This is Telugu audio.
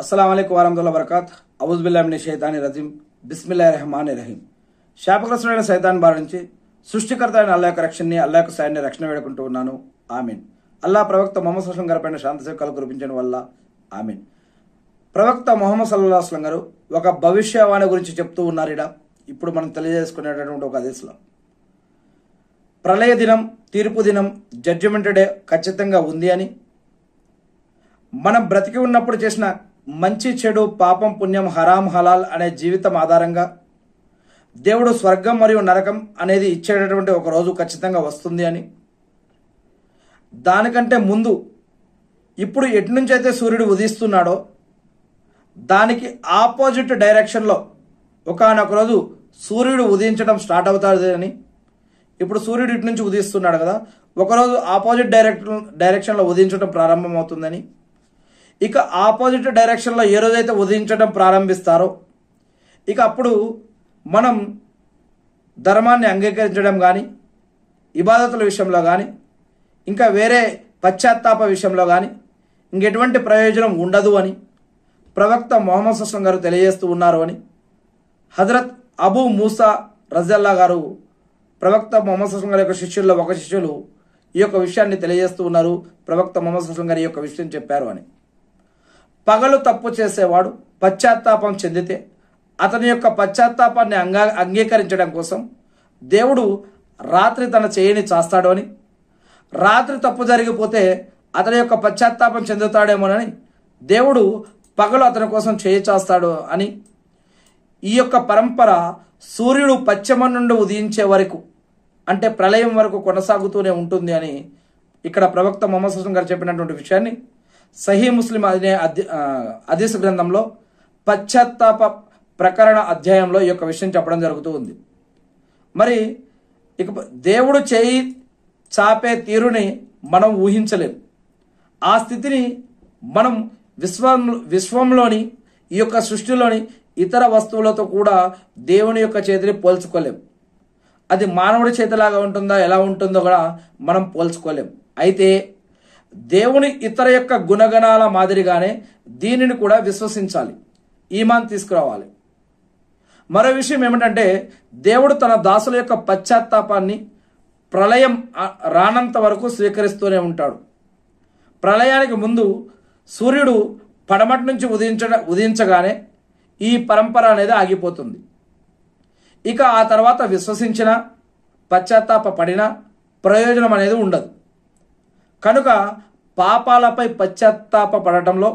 अस्सलाम वालेकुम वरहमतुल्लाहि वबरकातुहू औज़ु बिल्लाहि मिनश शैतानिर रजीम बिस्मिल्लाहिर रहमानिर रहीम శాపగ్రస్తుడైన సైతాన్ బారి నుంచి సృష్టికర్త అయిన అల్లాహ్ యొక్క రక్షణని అల్లాహ్ యొక్క సాయాన్ని రక్షణ వేడుకుంటూ ఉన్నాను. ఆమీన్. అల్లాహ్ ప్రవక్త ముహమ్మద్ సల్లల్లాహు అలైహి వసల్లం గారిపైన శాంతి సేవకాలు కురిపించడం వల్ల ఆమీన్. ప్రవక్త ముహమ్మద్ సల్లల్లాహు అలైహి వసల్లం గారు ఒక భవిష్యవాణి గురించి చెప్తూ ఉన్నారు. ఇప్పుడు మనం తెలియజేసుకునేటటువంటి ఒక హదీస్లో ప్రళయ దినం, తీర్పు దినం, జడ్జిమెంట్ డే ఖచ్చితంగా ఉంది అని, మనం బ్రతికి ఉన్నప్పుడు చేసిన మంచి చెడు, పాపం పుణ్యం, హరాం హలాల్ అనే జీవితం ఆధారంగా దేవుడు స్వర్గం మరియు నరకం అనేది ఇచ్చేటటువంటి ఒక రోజు ఖచ్చితంగా వస్తుంది అని, దానికంటే ముందు ఇప్పుడు ఎటు నుంచి అయితే సూర్యుడు ఉదయిస్తున్నాడో దానికి ఆపోజిట్ డైరెక్షన్లో ఒకానొక రోజు సూర్యుడు ఉదయించడం స్టార్ట్ అవుతుంది అని, ఇప్పుడు సూర్యుడు ఇటు నుంచి ఉదయిస్తున్నాడు కదా, ఒకరోజు ఆపోజిట్ డైరెక్షన్లో ఉదయించడం ప్రారంభమవుతుందని, ఇక ఆపోజిట్ డైరెక్షన్లో ఏ రోజైతే ఉదయించడం ప్రారంభిస్తారో ఇక అప్పుడు మనం ధర్మాన్ని అంగీకరించడం కానీ, ఇబాదతుల విషయంలో కానీ, ఇంకా వేరే పశ్చాత్తాప విషయంలో కానీ ఇంకెటువంటి ప్రయోజనం ఉండదు అని ప్రవక్త ముహమ్మద్ సల్లల్లాహు అలైహి వసల్లం గారు తెలియజేస్తూ ఉన్నారు అని హజరత్ అబూ మూసా రజల్లా గారు ప్రవక్త ముహమ్మద్ సల్లల్లాహు అలైహి వసల్లం గారి యొక్క శిష్యుల్లో ఒక శిష్యులు ఈ యొక్క విషయాన్ని తెలియజేస్తూ ఉన్నారు. ప్రవక్త ముహమ్మద్ సల్లల్లాహు అలైహి వసల్లం గారు ఈ యొక్క విషయం చెప్పారు అని. పగలు తప్పు చేసేవాడు పశ్చాత్తాపం చెందితే అతని యొక్క పశ్చాత్తాపాన్ని అంగీకరించడం కోసం దేవుడు రాత్రి తన చేయని చాస్తాడు అని, రాత్రి తప్పు జరిగిపోతే అతని యొక్క పశ్చాత్తాపం చెందుతాడేమోనని దేవుడు పగలు అతని కోసం చేయి చాస్తాడు అని, ఈ యొక్క పరంపర సూర్యుడు పశ్చిమ నుండి ఉదయించే వరకు అంటే ప్రళయం వరకు కొనసాగుతూనే ఉంటుంది అని ఇక్కడ ప్రవక్త ముహమ్మద్ సల్లల్లాహు అలైహి వసల్లం గారు చెప్పినటువంటి విషయాన్ని సహీ ముస్లిం అనే హదీస్ గ్రంథంలో పశ్చాత్తాప ప్రకరణ అధ్యాయంలో ఈ యొక్క విషయం చెప్పడం జరుగుతూ ఉంది. మరి ఇక దేవుడు చేయి చాపే తీరుని మనం ఊహించలేం. ఆ స్థితిని మనం విశ్వంలోని ఈ యొక్క సృష్టిలోని ఇతర వస్తువులతో కూడా దేవుని యొక్క చేతిని పోల్చుకోలేం. అది మానవుడి చేతిలాగా ఉంటుందా, ఎలా ఉంటుందో కూడా మనం పోల్చుకోలేం. అయితే దేవుని ఇతర యొక్క గుణగణాల మాదిరిగానే దీనిని కూడా విశ్వసించాలి, ఈమాన్ తీసుకురావాలి. మరో విషయం ఏమిటంటే దేవుడు తన దాసుల యొక్క పశ్చాత్తాపాన్ని ప్రళయం రానంత వరకు స్వీకరిస్తూనే ఉంటాడు. ప్రళయానికి ముందు సూర్యుడు పడమటి నుంచి ఉదయించగానే ఈ పరంపర అనేది ఆగిపోతుంది. ఇక ఆ తర్వాత విశ్వసించిన పశ్చాత్తాప పడిన ప్రయోజనం అనేది ఉండదు. కనుక పాపాలపై పశ్చాత్తాప పడటంలో